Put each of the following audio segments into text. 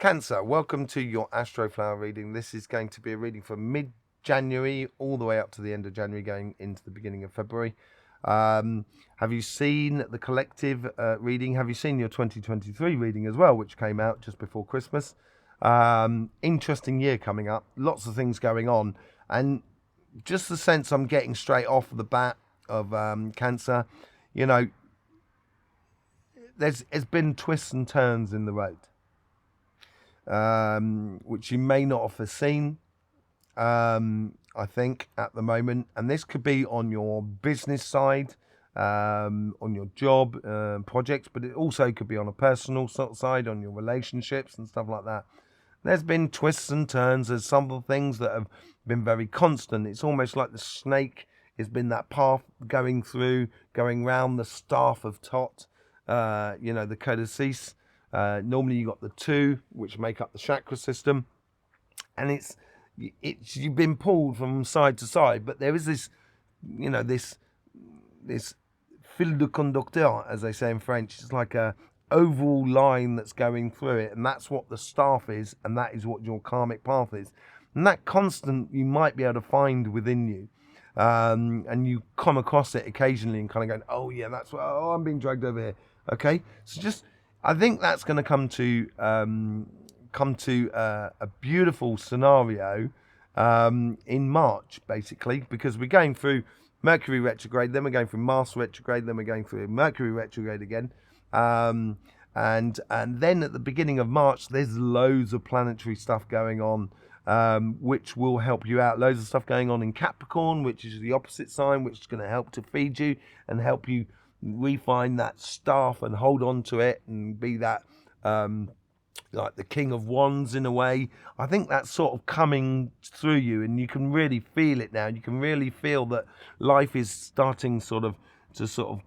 Cancer, welcome to your Astroflower reading. This is going to be a reading from mid-January all the way up to the end of January, going into the beginning of February. Have you seen the collective reading? Have you seen your 2023 reading as well, which came out just before Christmas? Interesting year coming up, lots of things going on, and just the sense I'm getting straight off the bat of Cancer, you know, there's been twists and turns in the road. Which you may not have foreseen, I think, at the moment. And this could be on your business side, on your job projects, but it also could be on a personal sort of side, on your relationships and stuff like that. There's been twists and turns. There's some things that have been very constant. It's almost like the snake has been that path going round the staff of Tot, the codices. Normally you got the two, which make up the chakra system, and it's you've been pulled from side to side, but there is this, this fil de conducteur, as they say in French. It's like a overall line that's going through it, and that's what the staff is, and that is what your karmic path is. And that constant you might be able to find within you, and you come across it occasionally and kind of going, oh yeah, that's what, oh, I'm being dragged over here. Okay, so just, I think that's going to come to a beautiful scenario in March, basically, because we're going through Mercury retrograde, then we're going through Mars retrograde, then we're going through Mercury retrograde again, and then at the beginning of March, there's loads of planetary stuff going on, which will help you out. Loads of stuff going on in Capricorn, which is the opposite sign, which is going to help to feed you and help you refine that staff and hold on to it and be that like the King of Wands in a way. I think that's sort of coming through you, and you can really feel it now. You can really feel that life is starting to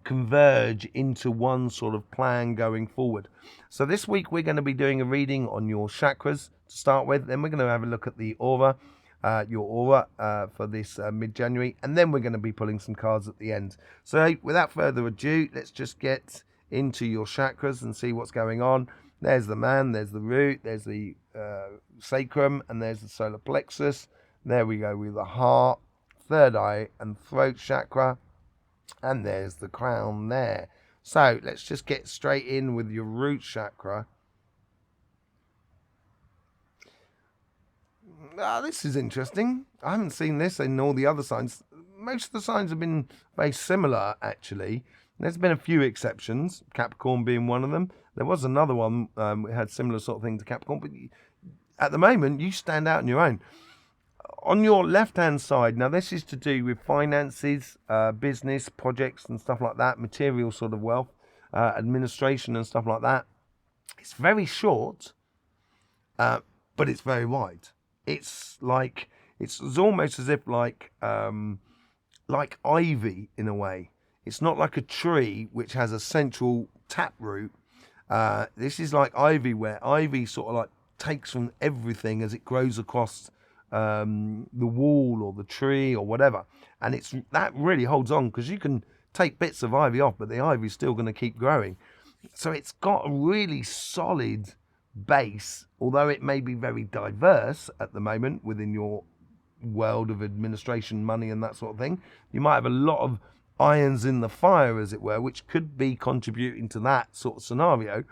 converge into one sort of plan going forward. So this week we're going to be doing a reading on your chakras to start with. Then we're going to have a look at the aura, your aura for this mid-January, and then we're going to be pulling some cards at the end. So without further ado, let's just get into your chakras and see what's going on. There's the man, there's the root, there's the sacrum, and there's the solar plexus. There we go with the heart, third eye and throat chakra, and there's the crown there. So let's just get straight in with your root chakra. This is interesting. I haven't seen this in all the other signs. Most of the signs have been very similar, actually. There's been a few exceptions, Capricorn being one of them. There was another one that had similar sort of thing to Capricorn, but at the moment, you stand out on your own. On your left-hand side, now this is to do with finances, business, projects and stuff like that, material sort of wealth, administration and stuff like that. It's very short, but it's very wide. It's almost as if like ivy in a way. It's not like a tree which has a central tap root. This is like ivy, where ivy sort of like takes from everything as it grows across the wall or the tree or whatever, and that really holds on, because you can take bits of ivy off, but the ivy's still going to keep growing. So it's got a really solid base, although it may be very diverse at the moment within your world of administration, money and that sort of thing. You might have a lot of irons in the fire, as it were, which could be contributing to that sort of scenario,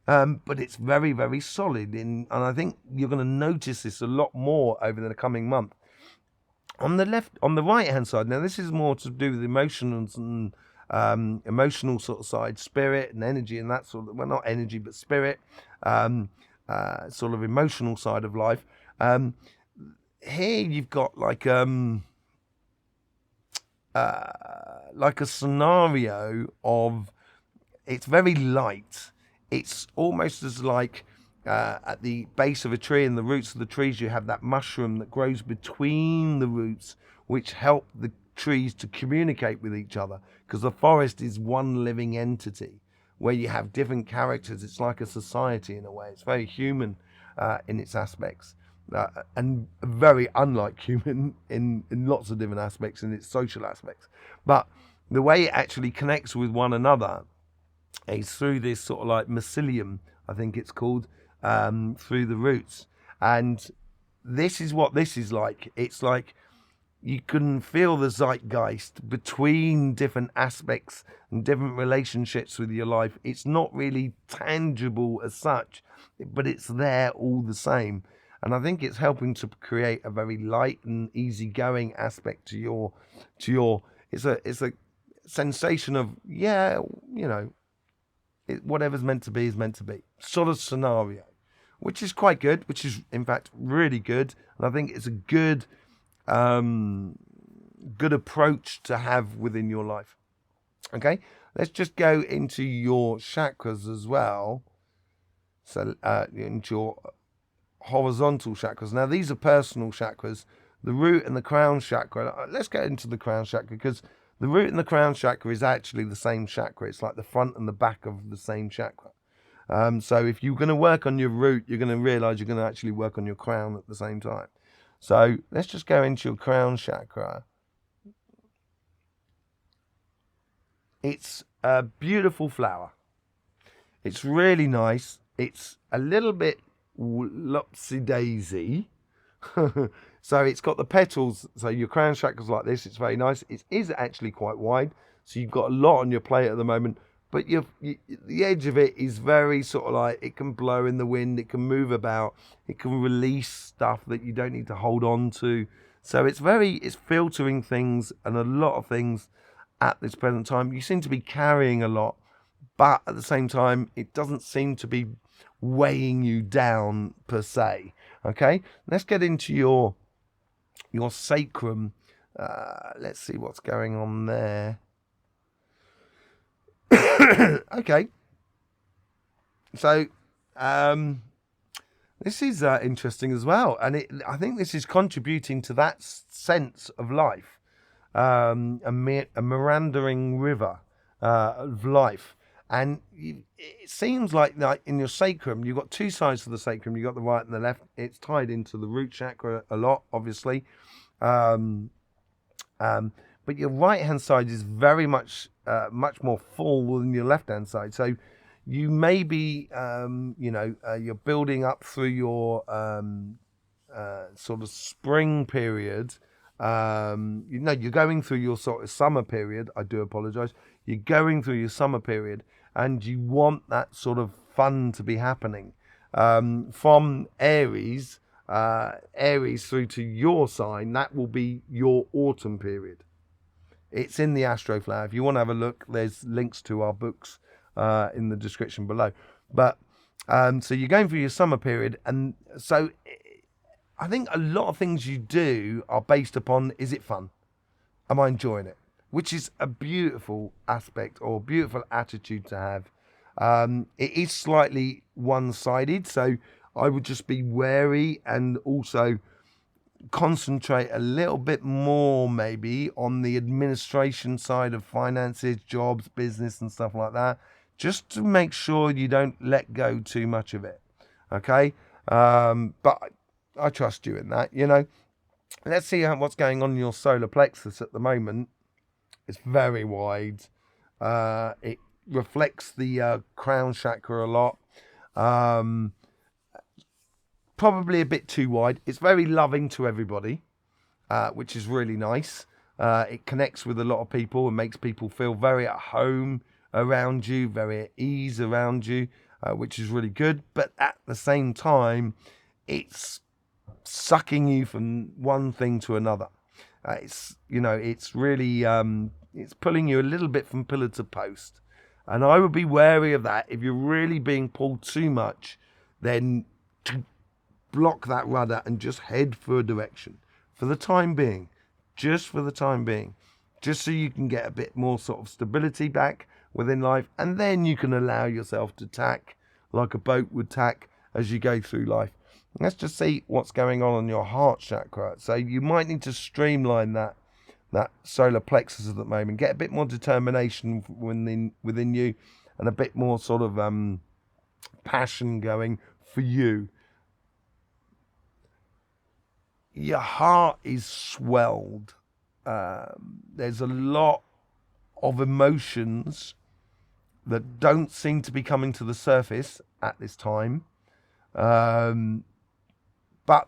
but it's very, very solid, and I think you're going to notice this a lot more over the coming month. On the right hand side, now this is more to do with emotions and emotional sort of side, spirit and energy and that sort of, well, not energy but spirit, sort of emotional side of life. Here you've got like a scenario of, it's very light. It's almost as like at the base of a tree and the roots of the trees, you have that mushroom that grows between the roots, which help the trees to communicate with each other, because the forest is one living entity where you have different characters. It's like a society in a way. It's very human in its aspects, and very unlike human in lots of different aspects in its social aspects. But the way it actually connects with one another is through this sort of like mycelium, I think it's called, through the roots. And this is what this is like. It's like you can feel the zeitgeist between different aspects and different relationships with your life. It's not really tangible as such, but it's there all the same. And I think it's helping to create a very light and easygoing aspect to your it's a sensation of, yeah, you know, whatever's meant to be is meant to be sort of scenario, which is quite good, which is in fact really good. And I think it's a good good approach to have within your life. Okay, let's just go into your chakras as well. So into your horizontal chakras. Now these are personal chakras, the root and the crown chakra. Let's get into the crown chakra, because the root and the crown chakra is actually the same chakra. It's like the front and the back of the same chakra. So if you're going to work on your root, you're going to realize you're going to actually work on your crown at the same time. So let's just go into your crown chakra. It's a beautiful flower. It's really nice. It's a little bit lopsy-daisy. So it's got the petals. So your crown chakra's like this. It's very nice. It is actually quite wide. So you've got a lot on your plate at the moment. But the edge of it is very sort of like, it can blow in the wind, it can move about, it can release stuff that you don't need to hold on to. So it's filtering things and a lot of things at this present time. You seem to be carrying a lot, but at the same time, it doesn't seem to be weighing you down per se. Okay, let's get into your sacrum. Let's see what's going on there. Okay, so this is interesting as well, and I think this is contributing to that sense of life, a meandering river of life. And it seems like in your sacrum, you've got two sides to the sacrum. You've got the right and the left. It's tied into the root chakra a lot, obviously. But your right-hand side is very much more full than your left-hand side. So you may be, you're building up through your sort of spring period. You're going through your sort of summer period. I do apologize. You're going through your summer period, and you want that sort of fun to be happening. From Aries through to your sign, that will be your autumn period. It's in the Astroflower. If you want to have a look, there's links to our books in the description below. But so you're going through your summer period, and so I think a lot of things you do are based upon, is it fun? Am I enjoying it? Which is a beautiful aspect or beautiful attitude to have. It is slightly one-sided, so I would just be wary and also concentrate a little bit more maybe on the administration side of finances, jobs, business and stuff like that, just to make sure you don't let go too much of it. Okay, but I trust you in that. Let's see what's going on in your solar plexus at the moment. It's very wide. It reflects the crown chakra a lot. Probably a bit too wide. It's very loving to everybody, which is really nice. It connects with a lot of people and makes people feel very at home around you, very at ease around you, which is really good. But at the same time, it's sucking you from one thing to another. It's really it's pulling you a little bit from pillar to post, and I would be wary of that. If you're really being pulled too much, then block that rudder and just head for a direction for the time being, just so you can get a bit more sort of stability back within life, and then you can allow yourself to tack like a boat would tack as you go through life. Let's just see what's going on your heart chakra. So you might need to streamline that solar plexus at the moment, get a bit more determination within you, and a bit more sort of passion going for you. Your heart is swelled. There's a lot of emotions that don't seem to be coming to the surface at this time. But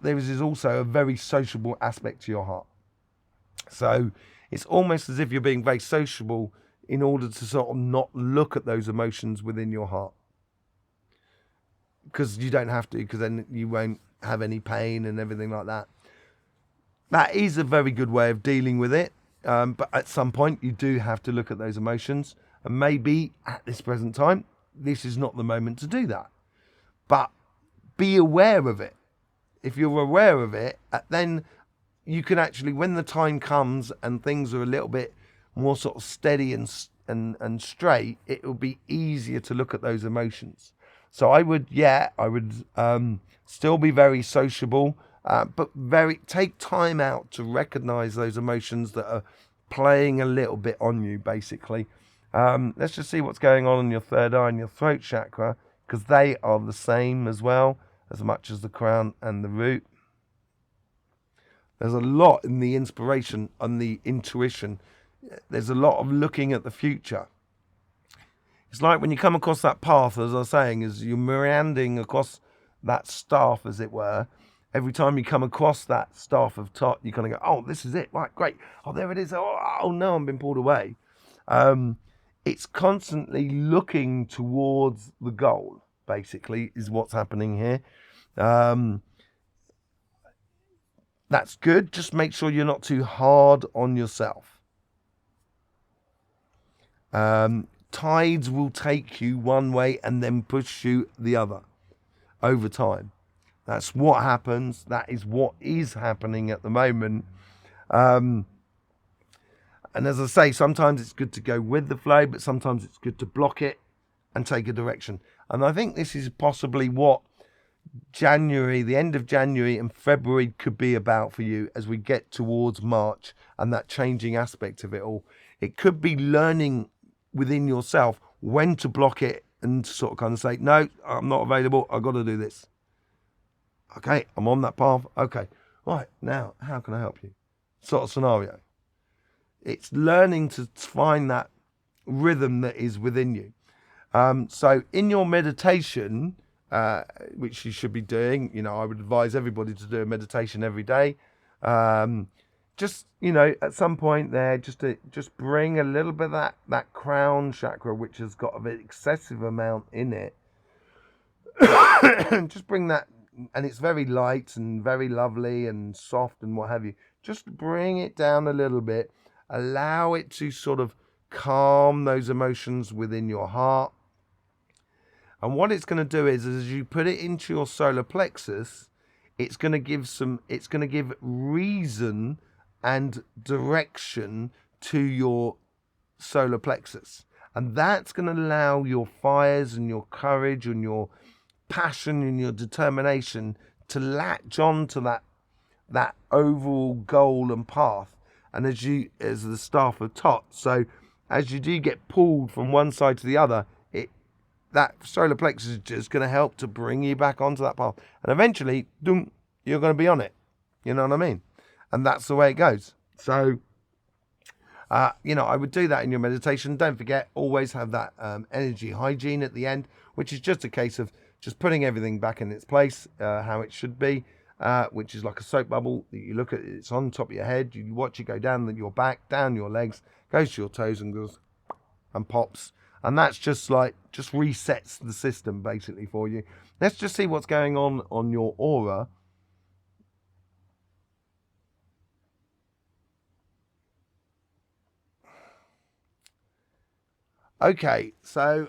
there is also a very sociable aspect to your heart. So it's almost as if you're being very sociable in order to sort of not look at those emotions within your heart. Because you don't have to, because then you won't have any pain and everything like that. That is a very good way of dealing with it. But at some point, you do have to look at those emotions. And maybe at this present time, this is not the moment to do that. But be aware of it. If you're aware of it, then you can actually, when the time comes and things are a little bit more sort of steady and straight, it will be easier to look at those emotions. So I would still be very sociable, but take time out to recognize those emotions that are playing a little bit on you, basically. Let's just see what's going on in your third eye and your throat chakra, because they are the same as well, as much as the crown and the root. There's a lot in the inspiration and the intuition. There's a lot of looking at the future. It's like when you come across that path, as I was saying, as you're meandering across that staff, as it were. Every time you come across that staff of Tot, you kind of go, oh, this is it. Right, great. Oh, there it is. Oh no, I'm being pulled away. It's constantly looking towards the goal, basically, is what's happening here. That's good. Just make sure you're not too hard on yourself. Tides will take you one way and then push you the other over time. That's what happens. That is what is happening at the moment. And as I say, sometimes it's good to go with the flow, but sometimes it's good to block it and take a direction. And I think this is possibly what January, the end of January and February could be about for you as we get towards March and that changing aspect of it all. It could be learning within yourself when to block it and sort of kind of say, no, I'm not available. I've got to do this. Okay, I'm on that path. Okay, right, now, how can I help you? Sort of scenario. It's learning to find that rhythm that is within you. So in your meditation, which you should be doing, I would advise everybody to do a meditation every day. Just, at some point there, just bring a little bit of that crown chakra, which has got an excessive amount in it. Just bring that, and it's very light and very lovely and soft and what have you. Just bring it down a little bit. Allow it to sort of calm those emotions within your heart. And what it's going to do is, as you put it into your solar plexus, it's going to give reason and direction to your solar plexus. And that's going to allow your fires and your courage and your passion and your determination to latch on to that overall goal and path. And as the staff of Tot, so as you do get pulled from one side to the other, that solar plexus is just going to help to bring you back onto that path. And eventually, you're going to be on it. You know what I mean? And that's the way it goes. So, I would do that in your meditation. Don't forget, always have that energy hygiene at the end, which is just a case of just putting everything back in its place, how it should be, which is like a soap bubble that you look at. It's on top of your head. You watch it go down your back, down your legs, goes to your toes and goes and pops. And that's just resets the system basically for you. Let's just see what's going on your aura. Okay, so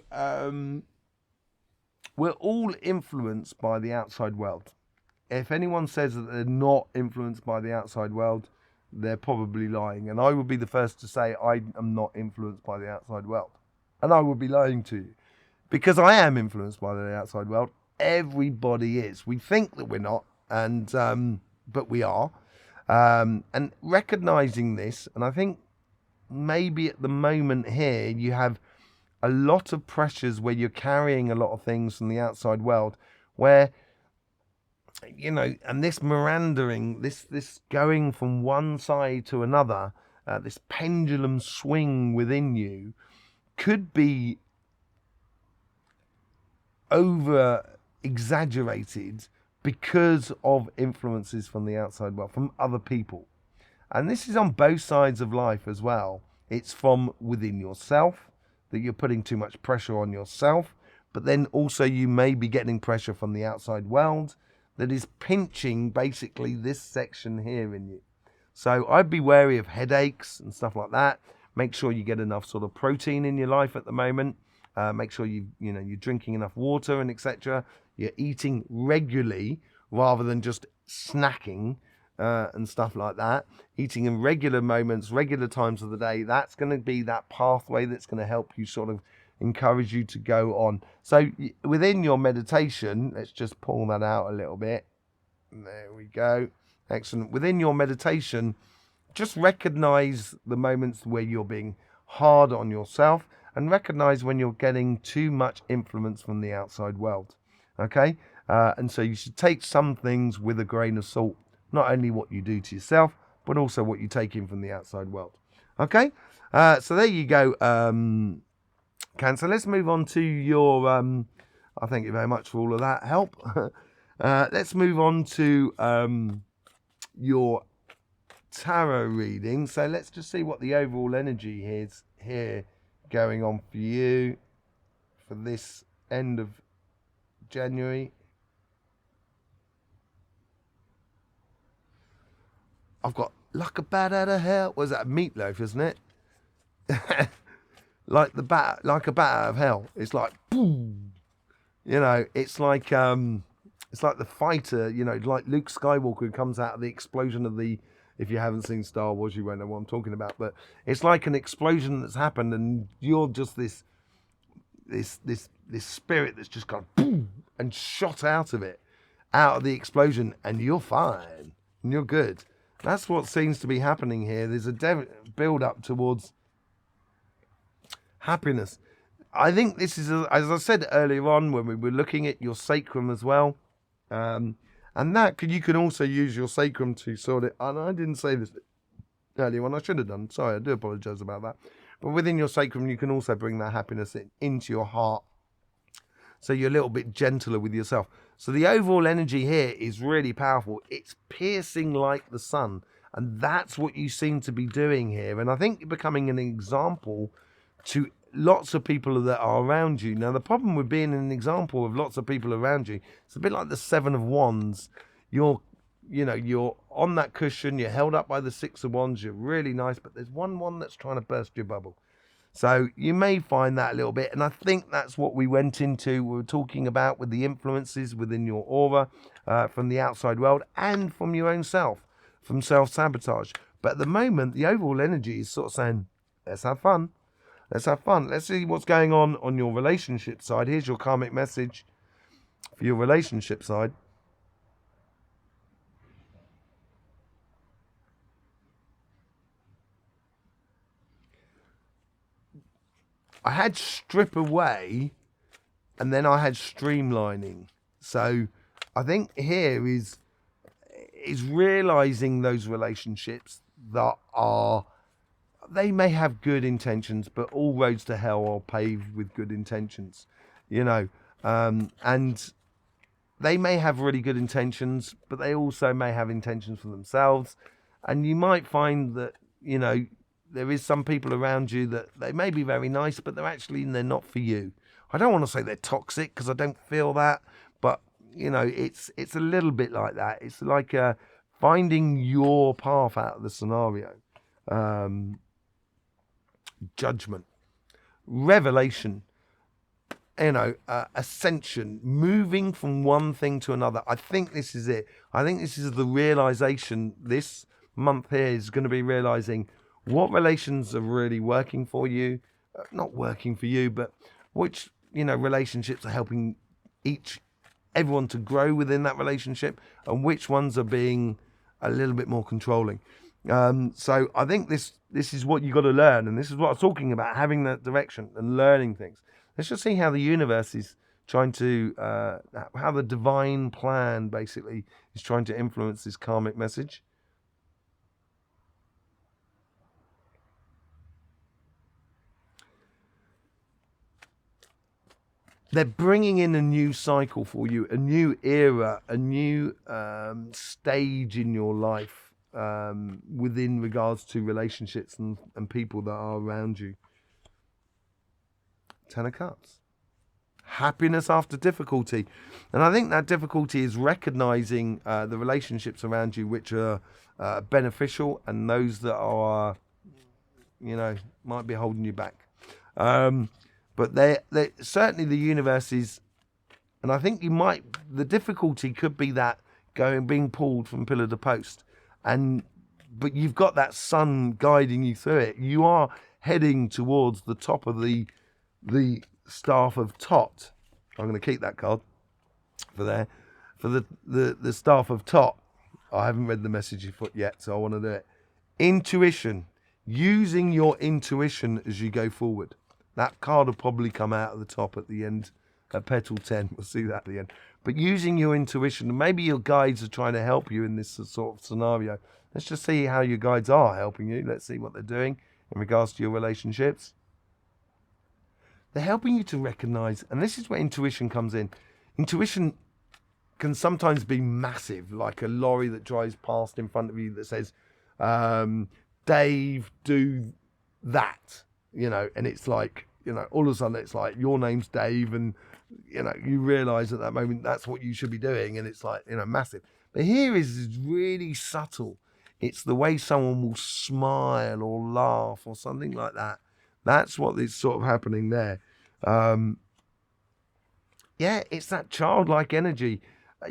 we're all influenced by the outside world. If anyone says that they're not influenced by the outside world, they're probably lying. And I would be the first to say I am not influenced by the outside world. And I would be lying to you. Because I am influenced by the outside world. Everybody is. We think that we're not, but we are. And recognizing this, and I think maybe at the moment here, you have a lot of pressures where you're carrying a lot of things from the outside world, where, and this meandering, this going from one side to another, this pendulum swing within you, could be over exaggerated because of influences from the outside world, from other people. And this is on both sides of life as well. It's from within yourself, that you're putting too much pressure on yourself, but then also you may be getting pressure from the outside world that is pinching basically this section here in you. So I'd be wary of headaches and stuff like that. Make sure you get enough sort of protein in your life at the moment. Make sure you're drinking enough water and etc. You're eating regularly rather than just snacking and stuff like that. Eating in regular moments, regular times of the day. That's going to be that pathway that's going to help you sort of encourage you to go on. So within your meditation, let's just pull that out a little bit. There we go. Excellent. Within your meditation, just recognize the moments where you're being hard on yourself and recognize when you're getting too much influence from the outside world. Okay? And so you should take some things with a grain of salt, not only what you do to yourself, but also what you take in from the outside world. Okay? So there you go, Cancer. Let's move on to your... I thank you very much for all of that help. Let's move on to your tarot reading. So let's just see what the overall energy is here going on for you for this end of January. I've got like a bat out of hell. Was that a meatloaf, isn't it? like a bat out of hell. It's like boom. It's like the fighter, like Luke Skywalker who comes out of the explosion of the... If you haven't seen Star Wars, you won't know what I'm talking about. But it's like an explosion that's happened, and you're just this spirit that's just gone boom and shot out of the explosion, and you're fine and you're good. That's what seems to be happening here. There's a build up towards happiness. I think this is, as I said earlier on when we were looking at your sacrum as well. And you can also use your sacrum to sort it. And I didn't say this earlier on. I should have done. Sorry, I do apologise about that. But within your sacrum, you can also bring that happiness into your heart. So you're a little bit gentler with yourself. So the overall energy here is really powerful. It's piercing like the sun. And that's what you seem to be doing here. And I think you're becoming an example to lots of people that are around you. Now, the problem with being an example of lots of people around you, it's a bit like the Seven of Wands. You're on that cushion, you're held up by the Six of Wands, you're really nice, but there's one that's trying to burst your bubble. So you may find that a little bit, and I think that's what we went into. We were talking about with the influences within your aura, from the outside world and from your own self, from self-sabotage. But at the moment, the overall energy is sort of saying, let's have fun. Let's have fun. Let's see what's going on your relationship side. Here's your karmic message for your relationship side. I had strip away and then I had streamlining. So I think here is realizing those relationships that are... They may have good intentions, but all roads to hell are paved with good intentions, and they may have really good intentions, but they also may have intentions for themselves. And you might find that, there is some people around you that they may be very nice, but they're not for you. I don't want to say they're toxic because I don't feel that, but, it's a little bit like that. It's like finding your path out of the scenario. Judgment, revelation, ascension, moving from one thing to another. I think this is it. I think this is the realization this month here is going to be realizing what relations are really working for you, not working for you, but which, relationships are helping everyone to grow within that relationship, and which ones are being a little bit more controlling. So I think this is what you got to learn, and this is what I was talking about, having that direction and learning things. Let's just see how the universe is trying to, how the divine plan basically is trying to influence this karmic message. they're bringing in a new cycle for you, a new era, a new stage in your life within regards to relationships and people that are around you. 10 of Cups. Happiness after difficulty. And I think that difficulty is recognizing the relationships around you which are beneficial and those that are, you know, might be holding you back. But they certainly the universe is, and I think the difficulty could be that being pulled from pillar to post, but you've got that sun guiding you through it. You are heading towards the top of the staff of Tot. I'm going to keep that card for the staff of Tot. I haven't read the message you put yet, so I want to do it. Intuition, using your intuition as you go forward. That card will probably come out at the top at the end, at petal 10. We'll see that at the end. But using your intuition, maybe your guides are trying to help you in this sort of scenario. Let's just see how your guides are helping you. Let's see what they're doing in regards to your relationships. They're helping you to recognize, and this is where intuition comes in. Intuition can sometimes be massive, like a lorry that drives past in front of you that says, Dave, do that. You know, and it's like, you know, all of a sudden it's like your name's Dave, and you know, you realize at that moment that's what you should be doing, and it's like, you know, massive. But here is really subtle. It's the way someone will smile or laugh or something like that. That's what is sort of happening there. Yeah, it's that childlike energy.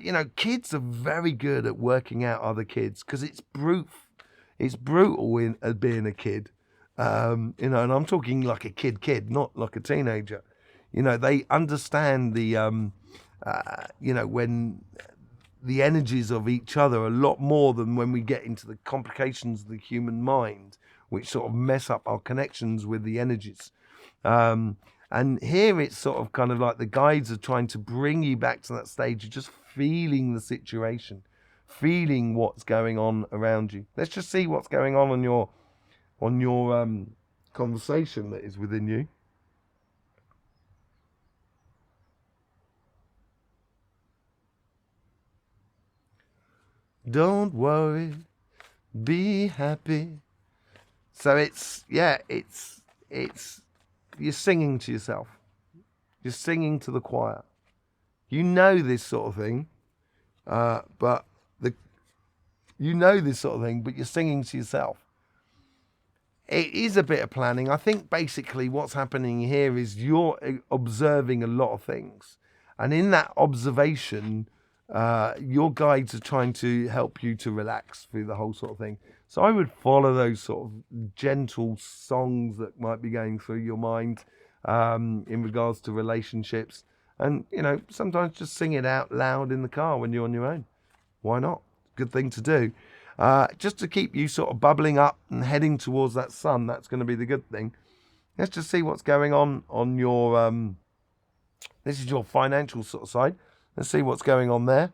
You know, kids are very good at working out other kids because it's brutal in being a kid. You know, and I'm talking like a kid, not like a teenager. You know, they understand the, you know, when the energies of each other a lot more than when we get into the complications of the human mind, which sort of mess up our connections with the energies. And here it's sort of kind of like the guides are trying to bring you back to that stage of just feeling the situation, feeling what's going on around you. Let's just see what's going on your conversation that is within you. Don't worry, be happy. So it's you're singing to yourself. You're singing to the choir. You know this sort of thing, but you're singing to yourself. It is a bit of planning. I think basically what's happening here is you're observing a lot of things. And in that observation, your guides are trying to help you to relax through the whole sort of thing. So I would follow those sort of gentle songs that might be going through your mind in regards to relationships. And, you know, sometimes just sing it out loud in the car when you're on your own. Why not? Good thing to do. Just to keep you sort of bubbling up and heading towards that sun. That's going to be the good thing. Let's just see what's going on your, this is your financial sort of side. Let's see what's going on there.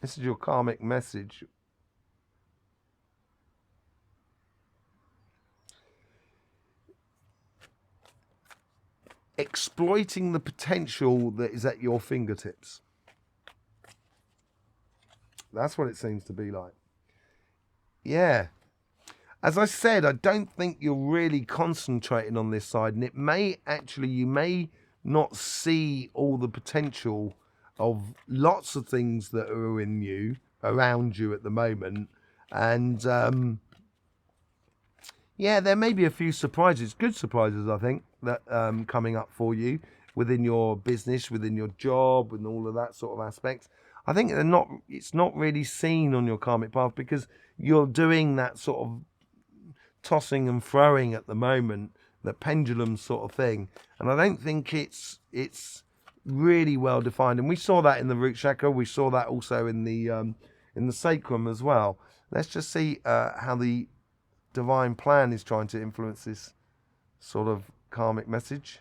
This is your karmic message. Exploiting the potential that is at your fingertips. That's what it seems to be like. Yeah. As I said, I don't think you're really concentrating on this side, and it may actually, you may not see all the potential of lots of things that are in you, around you at the moment. And yeah, there may be a few surprises, good surprises, I think, that coming up for you within your business, within your job, and all of that sort of aspects. I think it's not really seen on your karmic path because you're doing that sort of tossing and throwing at the moment, the pendulum sort of thing. And I don't think it's really well defined. And we saw that in the root chakra. We saw that also in the sacrum as well. Let's just see how the divine plan is trying to influence this sort of karmic message.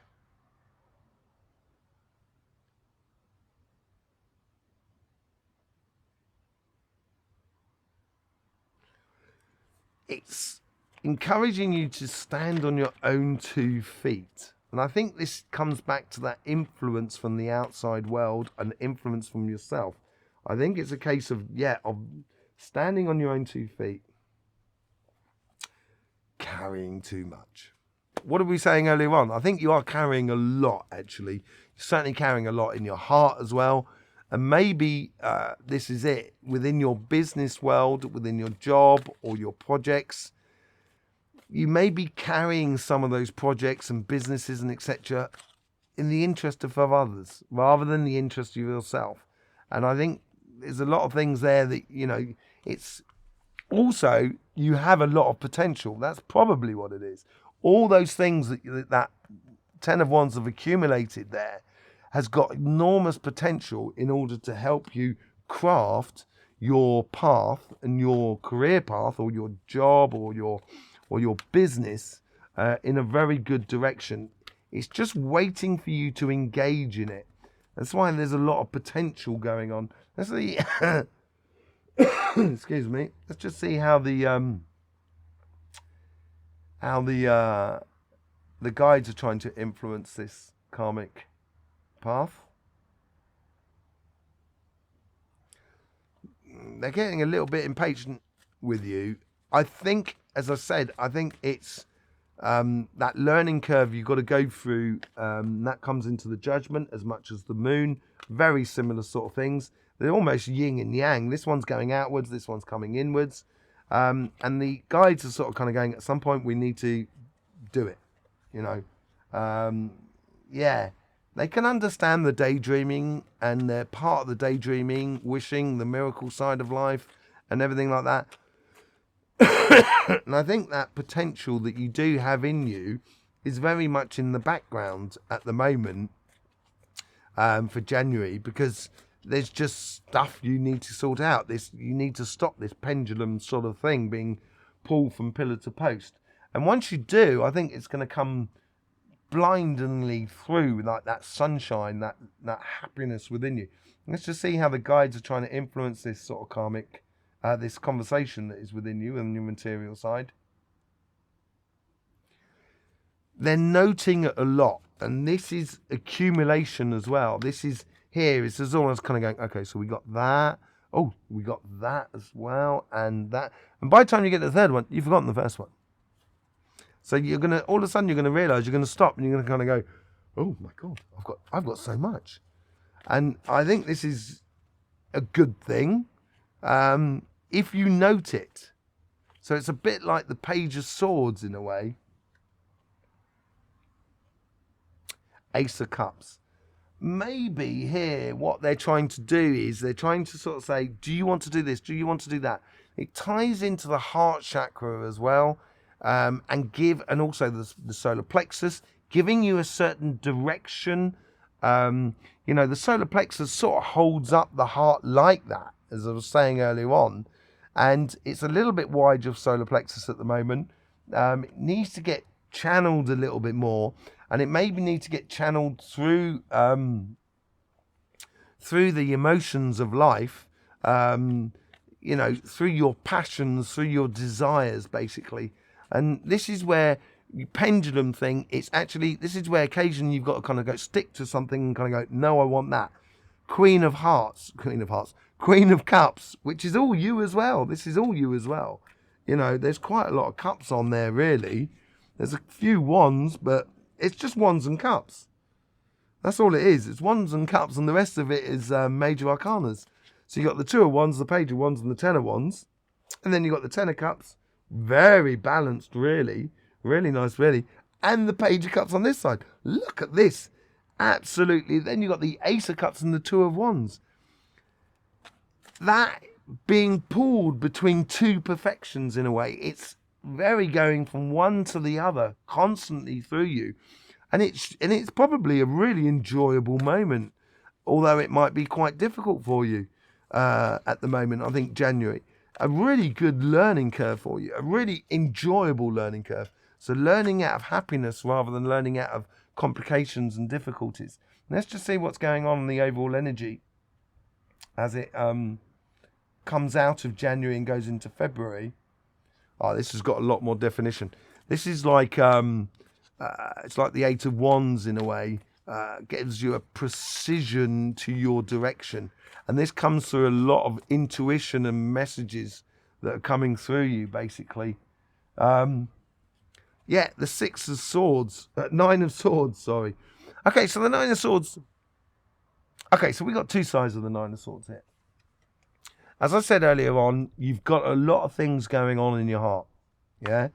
it's encouraging you to stand on your own 2 feet. And I think this comes back to that influence from the outside world and influence from yourself. I think it's a case of, of standing on your own 2 feet, carrying too much. What are we saying earlier on? I think you are carrying a lot, actually. You're certainly carrying a lot in your heart as well. And maybe this is it. Within your business world, within your job or your projects, you may be carrying some of those projects and businesses and etc. in the interest of others rather than the interest of yourself. And I think there's a lot of things there that, it's also, you have a lot of potential. That's probably what it is. All those things that 10 of Wands have accumulated there has got enormous potential in order to help you craft your path and your career path or your job or your business in a very good direction. It's just waiting for you to engage in it. That's why there's a lot of potential going on. Let's see. Excuse me. Let's just see how the guides are trying to influence this karmic path. They're getting a little bit impatient with you. I think, as I said, I think it's that learning curve you've got to go through. That comes into the Judgment as much as the Moon. Very similar sort of things. They're almost yin and yang. This one's going outwards, this one's coming inwards. And the guides are sort of kind of going, at some point we need to do it. They can understand the daydreaming, and they're part of the daydreaming, wishing, the miracle side of life and everything like that. And I think that potential that you do have in you is very much in the background at the moment for January, because there's just stuff you need to sort out. You need to stop this pendulum sort of thing being pulled from pillar to post. And once you do, I think it's going to come blindingly through, like that sunshine, that happiness within you. Let's just see how the guides are trying to influence this sort of karmic, this conversation that is within you and your material side. They're noting a lot, and this is accumulation as well. This is here. It's almost kind of going, okay, so we got that. Oh, we got that as well, and that. And by the time you get to the third one, you've forgotten the first one. So you're gonna, all of a sudden, you're gonna realise you're gonna stop, and you're gonna kind of go, oh my God, I've got so much. And I think this is a good thing if you note it. So it's a bit like the Page of Swords in a way. Ace of Cups. Maybe here what they're trying to do is they're trying to sort of say, do you want to do this? Do you want to do that? It ties into the heart chakra as well, and also the solar plexus, giving you a certain direction. The solar plexus sort of holds up the heart like that, as I was saying earlier on, and it's a little bit wide of solar plexus at the moment. It needs to get channeled a little bit more. And it maybe need to get channeled through the emotions of life, through your passions, through your desires, basically. And this is where the pendulum thing, this is where occasionally you've got to kind of go stick to something and kind of go, no, I want that. Queen of Cups, which is all you as well. This is all you as well. There's quite a lot of cups on there, really. There's a few wands, but it's just wands and cups. That's all it is. It's wands and cups, and the rest of it is major arcanas. So you got the Two of Wands, the Page of Wands, and the Ten of Wands. And then you got the Ten of Cups. Very balanced, really. Really nice, really. And the Page of Cups on this side. Look at this. Absolutely. Then you got the Ace of Cups and the Two of Wands. That being pulled between two perfections in a way. It's very going from one to the other constantly through you, and it's probably a really enjoyable moment, although it might be quite difficult for you at the moment. I think January, a really good learning curve for you, a really enjoyable learning curve. So learning out of happiness rather than learning out of complications and difficulties. Let's just see what's going on in the overall energy as it comes out of January and goes into February. Oh, this has got a lot more definition. This is like, it's like the Eight of Wands in a way. Gives you a precision to your direction. And this comes through a lot of intuition and messages that are coming through you, basically. Yeah, the Six of Swords, Nine of Swords, sorry. Okay, so the Nine of Swords. Okay, so we got two sides of the Nine of Swords here. As I said earlier on, you've got a lot of things going on in your heart. Yeah.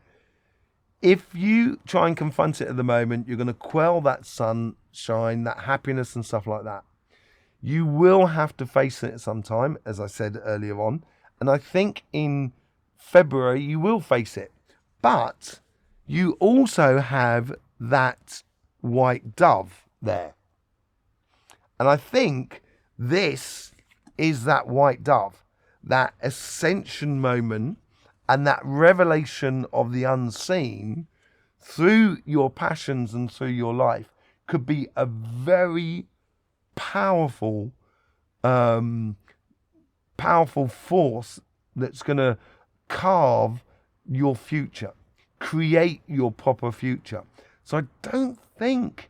If you try and confront it at the moment, you're going to quell that sunshine, that happiness and stuff like that. You will have to face it at some time, as I said earlier on. And I think in February, you will face it. But you also have that white dove there. And I think this is that white dove, that ascension moment and that revelation of the unseen through your passions and through your life could be a very powerful, powerful force that's going to carve your future, create your proper future. So I don't think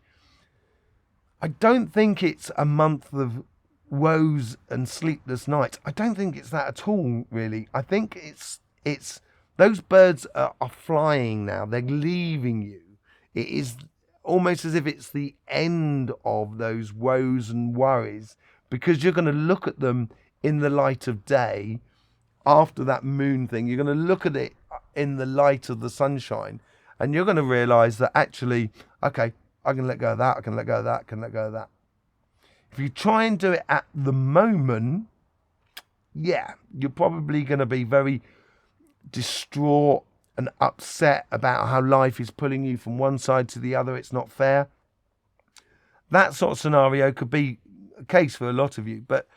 it's a month of woes and sleepless nights. I don't think it's that at all, really. I think it's those birds are flying now. They're leaving you. It is almost as if it's the end of those woes and worries, because you're going to look at them in the light of day after that moon thing. You're going to look at it in the light of the sunshine, and you're going to realize that actually, okay, I can let go of that, I can let go of that, I can let go of that. If you try and do it at the moment, yeah, you're probably going to be very distraught and upset about how life is pulling you from one side to the other. It's not fair. That sort of scenario could be a case for a lot of you, but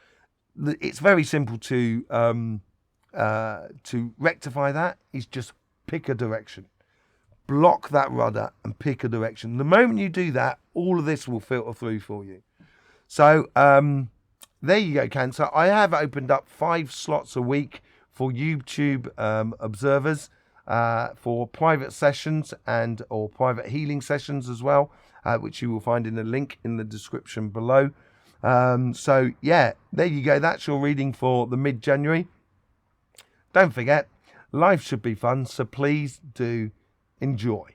it's very simple to rectify that. Is just pick a direction. Block that rudder and pick a direction. The moment you do that, all of this will filter through for you. So there you go, Cancer. I have opened up 5 slots a week for YouTube observers for private sessions and or private healing sessions as well, which you will find in the link in the description below. So yeah, there you go. That's your reading for the mid-January. Don't forget, life should be fun, so please do enjoy.